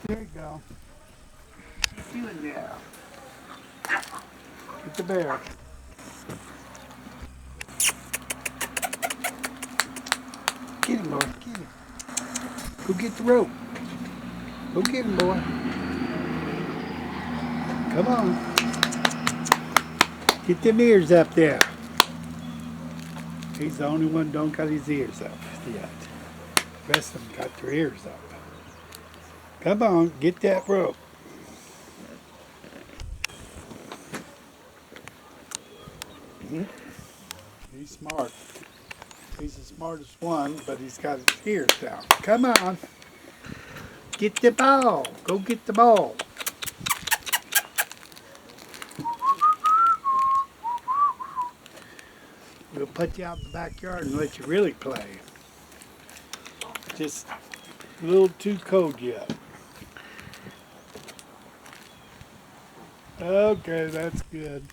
There you go. Get you in there. Get the bear. Get him, boy. Get him. Go get the rope. Go get him, boy. Come on. Get them ears up there. He's the only one who don't got his ears up yet. The rest of them got their ears up. Come on, get that rope. He's smart. He's the smartest one, but he's got his ears down. Come on. Get the ball. Go get the ball. We'll put you out in the backyard and let you really play. Just a little too cold yet. Okay, that's good.